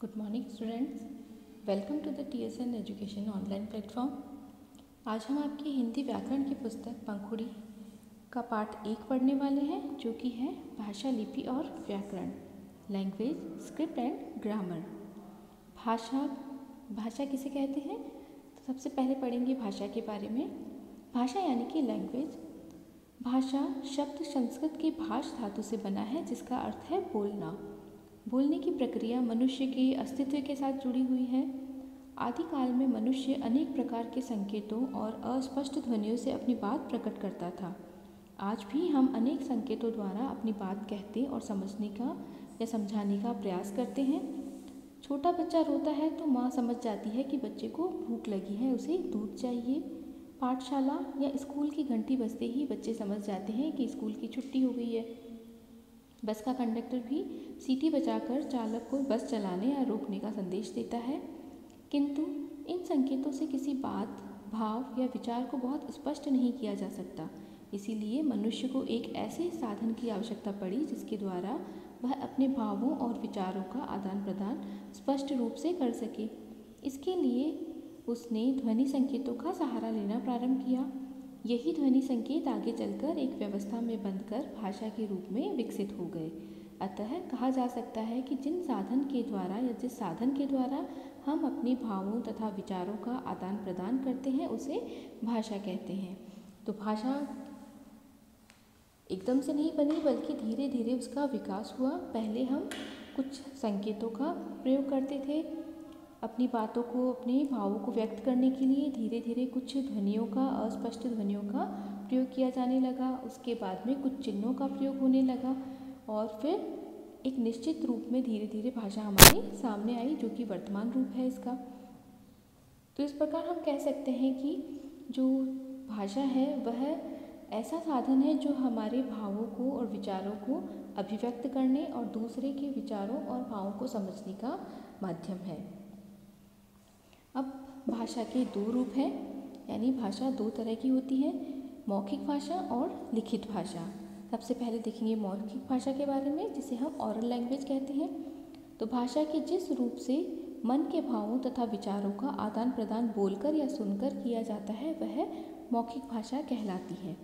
Good morning students, welcome to the TSN education online platform. आज हम आपकी हिंदी व्याकरण की पुस्तक पंखुड़ी का पाठ 1 पढ़ने वाले हैं, जो कि है भाषा, लिपि और व्याकरण, लैंग्वेज, स्क्रिप्ट एंड ग्रामर। भाषा किसे कहते हैं? तो सबसे पहले पढ़ेंगे भाषा के बारे में। भाषा यानी कि लैंग्वेज। भाषा शब्द संस्कृत के भाष धातु से बना है, जिसका अर्थ है बोलना। बोलने की प्रक्रिया मनुष्य के अस्तित्व के साथ जुड़ी हुई है। आदिकाल में मनुष्य अनेक प्रकार के संकेतों और अस्पष्ट ध्वनियों से अपनी बात प्रकट करता था। आज भी हम अनेक संकेतों द्वारा अपनी बात कहते और समझने का या समझाने का प्रयास करते हैं। छोटा बच्चा रोता है तो माँ समझ जाती है कि बच्चे को भूख लगी है, उसे दूध चाहिए। पाठशाला या स्कूल की घंटी बजते ही बच्चे समझ जाते हैं कि स्कूल की छुट्टी हो गई है। बस का कंडक्टर भी सीटी बजाकर चालक को बस चलाने या रोकने का संदेश देता है, किंतु इन संकेतों से किसी बात, भाव या विचार को बहुत स्पष्ट नहीं किया जा सकता। इसीलिए मनुष्य को एक ऐसे साधन की आवश्यकता पड़ी जिसके द्वारा वह अपने भावों और विचारों का आदान प्रदान स्पष्ट रूप से कर सके। इसके लिए उसने ध्वनि संकेतों का सहारा लेना प्रारंभ किया। यही ध्वनि संकेत आगे चलकर एक व्यवस्था में बंधकर भाषा के रूप में विकसित हो गए। अतः कहा जा सकता है कि जिस साधन के द्वारा हम अपने भावों तथा विचारों का आदान प्रदान करते हैं, उसे भाषा कहते हैं। तो भाषा एकदम से नहीं बनी, बल्कि धीरे धीरे उसका विकास हुआ। पहले हम कुछ संकेतों का प्रयोग करते थे अपनी बातों को, अपने भावों को व्यक्त करने के लिए। धीरे धीरे कुछ ध्वनियों का, अस्पष्ट ध्वनियों का प्रयोग किया जाने लगा। उसके बाद में कुछ चिन्हों का प्रयोग होने लगा और फिर एक निश्चित रूप में धीरे धीरे भाषा हमारे सामने आई, जो कि वर्तमान रूप है इसका। तो इस प्रकार हम कह सकते हैं कि जो भाषा है वह ऐसा साधन है जो हमारे भावों को और विचारों को अभिव्यक्त करने और दूसरे के विचारों और भावों को समझने का माध्यम है। अब भाषा के 2 रूप हैं, यानी भाषा 2 तरह की होती है, मौखिक भाषा और लिखित भाषा। सबसे पहले देखेंगे मौखिक भाषा के बारे में, जिसे हम ऑरल लैंग्वेज कहते हैं। तो भाषा के जिस रूप से मन के भावों तथा विचारों का आदान प्रदान बोलकर या सुनकर किया जाता है, वह मौखिक भाषा कहलाती है,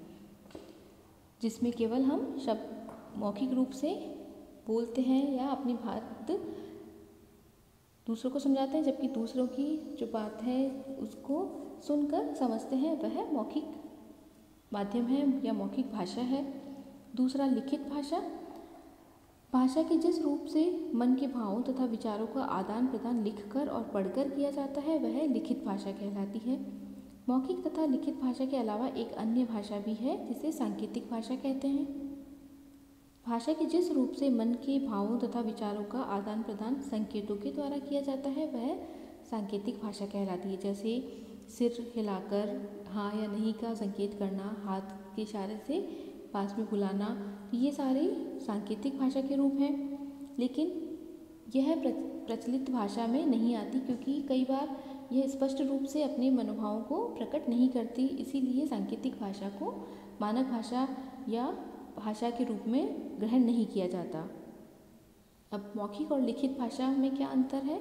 जिसमें केवल हम शब्द मौखिक रूप से बोलते हैं या अपनी बात दूसरों को समझाते हैं, जबकि दूसरों की जो बात है उसको सुनकर समझते हैं, वह मौखिक माध्यम है या मौखिक भाषा है। दूसरा लिखित भाषा। भाषा के जिस रूप से मन के भावों तथा विचारों का आदान प्रदान लिखकर और पढ़कर किया जाता है, वह लिखित भाषा कहलाती है। मौखिक तथा लिखित भाषा के अलावा एक अन्य भाषा भी है, जिसे सांकेतिक भाषा कहते हैं। भाषा के जिस रूप से मन के भावों तथा विचारों का आदान प्रदान संकेतों के द्वारा किया जाता है, वह सांकेतिक भाषा कहलाती है। जैसे सिर हिलाकर हाँ या नहीं का संकेत करना, हाथ के इशारे से पास में बुलाना, ये सारे सांकेतिक भाषा के रूप हैं। लेकिन यह प्रचलित भाषा में नहीं आती, क्योंकि कई बार यह स्पष्ट रूप से अपने मनोभावों को प्रकट नहीं करती। इसीलिए सांकेतिक भाषा को मानक भाषा या भाषा के रूप में ग्रहण नहीं किया जाता। अब मौखिक और लिखित भाषा में क्या अंतर है?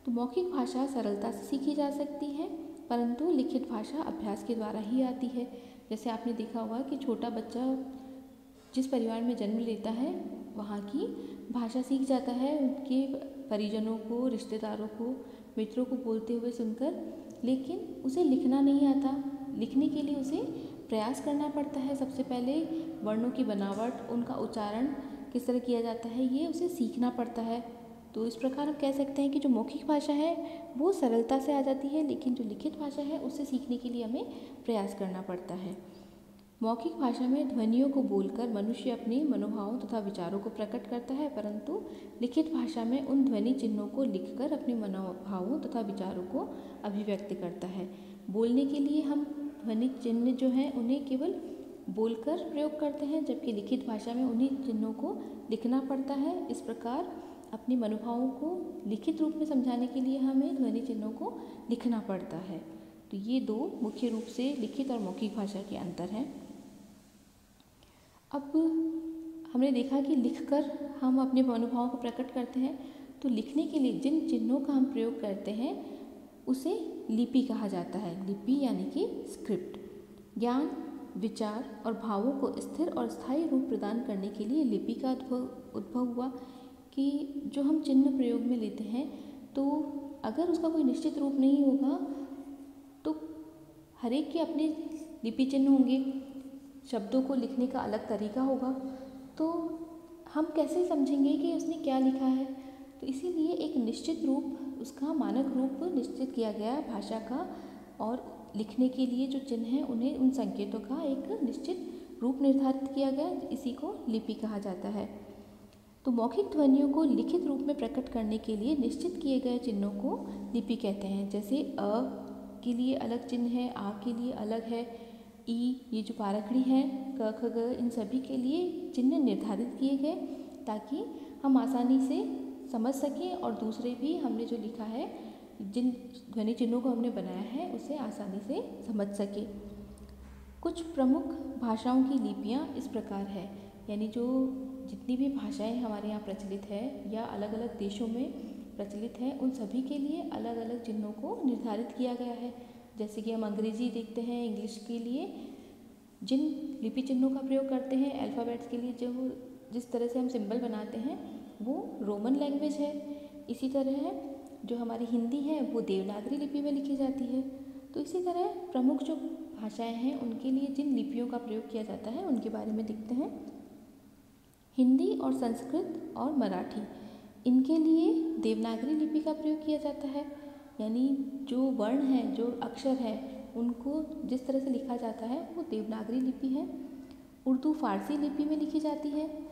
तो मौखिक भाषा सरलता से सीखी जा सकती है, परंतु लिखित भाषा अभ्यास के द्वारा ही आती है। जैसे आपने देखा होगा कि छोटा बच्चा जिस परिवार में जन्म लेता है, वहाँ की भाषा सीख जाता है, उनके परिजनों को, रिश्तेदारों को, मित्रों को बोलते हुए सुनकर, लेकिन उसे लिखना नहीं आता। लिखने के लिए उसे प्रयास करना पड़ता है। सबसे पहले वर्णों की बनावट, उनका उच्चारण किस तरह किया जाता है, ये उसे सीखना पड़ता है। तो इस प्रकार हम कह सकते हैं कि जो मौखिक भाषा है वो सरलता से आ जाती है, लेकिन जो लिखित भाषा है उसे सीखने के लिए हमें प्रयास करना पड़ता है। मौखिक भाषा में ध्वनियों को बोलकर मनुष्य अपने मनोभावों तथा विचारों को प्रकट करता है, परंतु लिखित भाषा में उन ध्वनि चिन्हों को लिखकर अपने मनोभावों तथा विचारों को अभिव्यक्त करता है। बोलने के लिए हम ध्वनि चिन्ह जो हैं उन्हें केवल बोलकर प्रयोग करते हैं, जबकि लिखित भाषा में उन्हीं चिन्हों को लिखना पड़ता है। इस प्रकार अपने मनोभावों को लिखित रूप में समझाने के लिए हमें ध्वनि चिन्हों को लिखना पड़ता है। तो ये 2 मुख्य रूप से लिखित और मौखिक भाषा के अंतर हैं। अब हमने देखा कि लिखकर हम अपने मनोभावों को प्रकट करते हैं, तो लिखने के लिए जिन चिन्हों का हम प्रयोग करते हैं उसे लिपि कहा जाता है। लिपि यानी कि स्क्रिप्ट। ज्ञान, विचार और भावों को स्थिर और स्थायी रूप प्रदान करने के लिए लिपि का उद्भव हुआ कि जो हम चिन्ह प्रयोग में लेते हैं तो अगर उसका कोई निश्चित रूप नहीं होगा तो हर एक के अपने लिपि चिन्ह होंगे, शब्दों को लिखने का अलग तरीका होगा, तो हम कैसे समझेंगे कि उसने क्या लिखा है। तो इसीलिए एक निश्चित रूप, उसका मानक रूप निश्चित किया गया है भाषा का, और लिखने के लिए जो चिन्ह हैं उन्हें, उन संकेतों का एक निश्चित रूप निर्धारित किया गया, इसी को लिपि कहा जाता है। तो मौखिक ध्वनियों को लिखित रूप में प्रकट करने के लिए निश्चित किए गए चिन्हों को लिपि कहते हैं। जैसे अ के लिए अलग चिन्ह है, आ के लिए अलग है, ई, ये जो पारखड़ी है, क ख ग, इन सभी के लिए चिन्ह निर्धारित किए गए ताकि हम आसानी से समझ सकें और दूसरे भी हमने जो लिखा है, जिन ध्वनि चिन्हों को हमने बनाया है उसे आसानी से समझ सके। कुछ प्रमुख भाषाओं की लिपियाँ इस प्रकार है, यानी जो जितनी भी भाषाएं हमारे यहाँ प्रचलित है या अलग अलग देशों में प्रचलित है, उन सभी के लिए अलग अलग चिन्हों को निर्धारित किया गया है। जैसे कि हम अंग्रेज़ी देखते हैं, इंग्लिश के लिए जिन लिपि चिन्हों का प्रयोग करते हैं, अल्फ़ाबेट्स के लिए जो जिस तरह से हम सिंबल बनाते हैं वो रोमन लैंग्वेज है। इसी तरह जो हमारी हिंदी है वो देवनागरी लिपि में लिखी जाती है। तो इसी तरह प्रमुख जो भाषाएं हैं उनके लिए जिन लिपियों का प्रयोग किया जाता है उनके बारे में देखते हैं। हिंदी और संस्कृत और मराठी, इनके लिए देवनागरी लिपि का प्रयोग किया जाता है, यानी जो वर्ण हैं, जो अक्षर हैं, उनको जिस तरह से लिखा जाता है वो देवनागरी लिपि है। उर्दू फारसी लिपि में लिखी जाती है,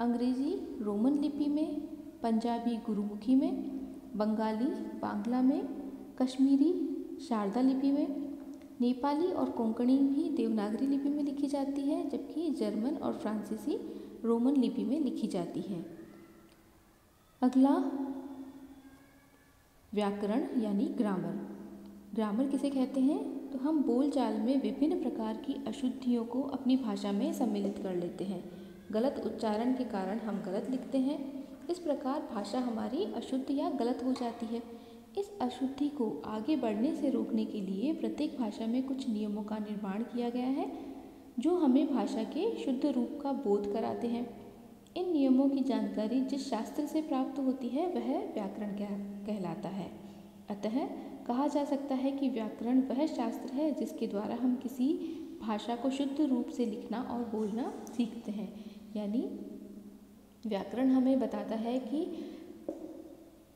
अंग्रेज़ी रोमन लिपि में, पंजाबी गुरुमुखी में, बंगाली बांग्ला में, कश्मीरी शारदा लिपि में, नेपाली और कोंकणी भी देवनागरी लिपि में लिखी जाती है, जबकि जर्मन और फ्रांसीसी रोमन लिपि में लिखी जाती है। अगला व्याकरण यानी ग्रामर। ग्रामर किसे कहते हैं? तो हम बोलचाल में विभिन्न प्रकार की अशुद्धियों को अपनी भाषा में सम्मिलित कर लेते हैं। गलत उच्चारण के कारण हम गलत लिखते हैं। इस प्रकार भाषा हमारी अशुद्ध या गलत हो जाती है। इस अशुद्धि को आगे बढ़ने से रोकने के लिए प्रत्येक भाषा में कुछ नियमों का निर्माण किया गया है जो हमें भाषा के शुद्ध रूप का बोध कराते हैं। इन नियमों की जानकारी जिस शास्त्र से प्राप्त होती है वह व्याकरण कहलाता है। अतः कहा जा सकता है कि व्याकरण वह शास्त्र है जिसके द्वारा हम किसी भाषा को शुद्ध रूप से लिखना और बोलना सीखते हैं। यानी व्याकरण हमें बताता है कि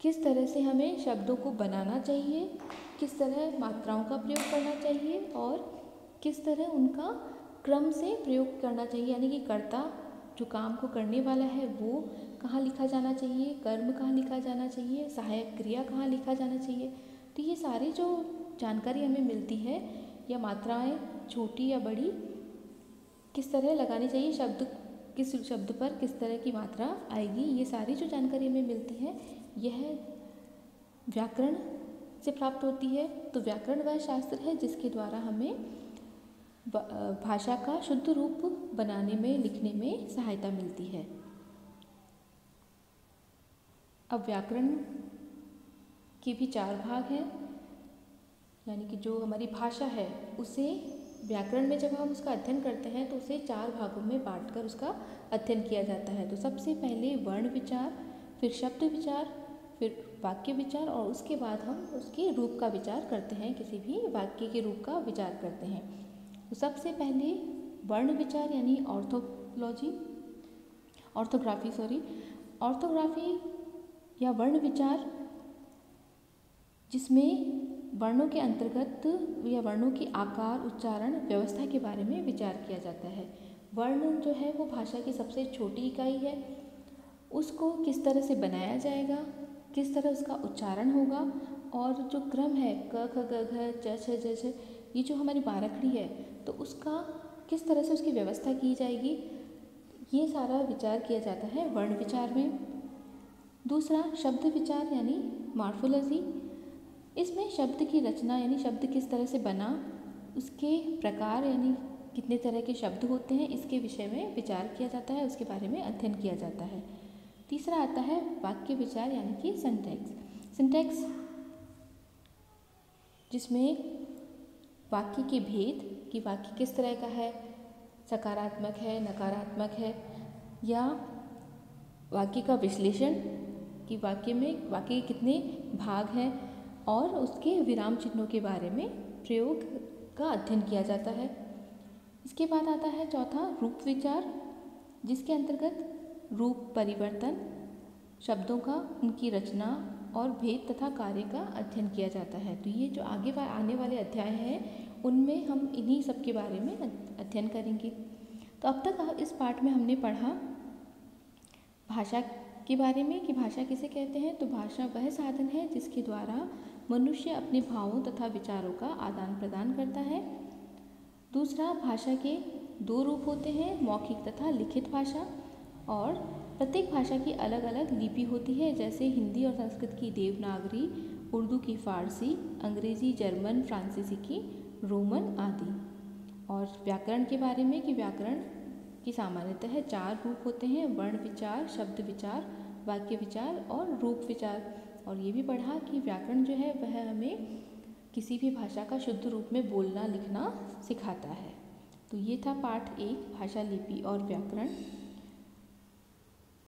किस तरह से हमें शब्दों को बनाना चाहिए, किस तरह मात्राओं का प्रयोग करना चाहिए और किस तरह उनका क्रम से प्रयोग करना चाहिए। यानी कि कर्ता जो काम को करने वाला है वो कहाँ लिखा जाना चाहिए, कर्म कहाँ लिखा जाना चाहिए, सहायक क्रिया कहाँ लिखा जाना चाहिए। तो ये सारी जो जानकारी हमें मिलती है, या मात्राएं छोटी या बड़ी किस तरह लगानी चाहिए, शब्द किस शब्द पर किस तरह की मात्रा आएगी, ये सारी जो जानकारी हमें मिलती है यह व्याकरण से प्राप्त होती है। तो व्याकरण वह शास्त्र है जिसके द्वारा हमें भाषा का शुद्ध रूप बनाने में, लिखने में सहायता मिलती है। अब व्याकरण के भी 4 भाग हैं, यानी कि जो हमारी भाषा है उसे व्याकरण में जब हम उसका अध्ययन करते हैं तो उसे 4 भागों में बांटकर उसका अध्ययन किया जाता है। तो सबसे पहले वर्ण विचार, फिर शब्द विचार, फिर वाक्य विचार और उसके बाद हम उसके रूप का विचार करते हैं, किसी भी वाक्य के रूप का विचार करते हैं। तो सबसे पहले वर्ण विचार यानी ऑर्थोग्राफी या वर्ण विचार, जिसमें वर्णों के अंतर्गत या वर्णों की आकार, उच्चारण, व्यवस्था के बारे में विचार किया जाता है। वर्ण जो है वो भाषा की सबसे छोटी इकाई है, उसको किस तरह से बनाया जाएगा, किस तरह उसका उच्चारण होगा और जो क्रम है क ख ग घ च छ ज छ, ये जो हमारी बारखड़ी है तो उसका किस तरह से उसकी व्यवस्था की जाएगी, ये सारा विचार किया जाता है वर्ण विचार में। दूसरा शब्द विचार यानी मॉर्फोलॉजी, इसमें शब्द की रचना यानी शब्द किस तरह से बना, उसके प्रकार यानी कितने तरह के शब्द होते हैं, इसके विषय में विचार किया जाता है, उसके बारे में अध्ययन किया जाता है। तीसरा आता है वाक्य विचार यानी कि सिंटैक्स। सिंटैक्स जिसमें वाक्य के भेद कि वाक्य किस तरह का है, सकारात्मक है, नकारात्मक है, या वाक्य का विश्लेषण कि वाक्य के कितने भाग हैं, और उसके विराम चिन्हों के बारे में प्रयोग का अध्ययन किया जाता है। इसके बाद आता है चौथा रूप विचार, जिसके अंतर्गत रूप परिवर्तन, शब्दों का, उनकी रचना और भेद तथा कार्य का अध्ययन किया जाता है। तो ये जो आगे आने वाले अध्याय हैं उनमें हम इन्हीं सब के बारे में अध्ययन करेंगे। तो अब तक इस पाठ में हमने पढ़ा भाषा के बारे में कि भाषा किसे कहते हैं। तो भाषा वह साधन है जिसके द्वारा मनुष्य अपने भावों तथा विचारों का आदान प्रदान करता है। दूसरा, भाषा के दो रूप होते हैं, मौखिक तथा लिखित भाषा, और प्रत्येक भाषा की अलग अलग लिपि होती है, जैसे हिंदी और संस्कृत की देवनागरी, उर्दू की फारसी, अंग्रेज़ी, जर्मन, फ्रांसीसी की रोमन आदि। और व्याकरण के बारे में कि व्याकरण की सामान्यतः 4 रूप होते हैं, वर्ण विचार, शब्द विचार, वाक्य विचार और रूप विचार। और ये भी पढ़ा कि व्याकरण जो है वह हमें किसी भी भाषा का शुद्ध रूप में बोलना लिखना सिखाता है। तो ये था पाठ 1 भाषा, लिपि और व्याकरण।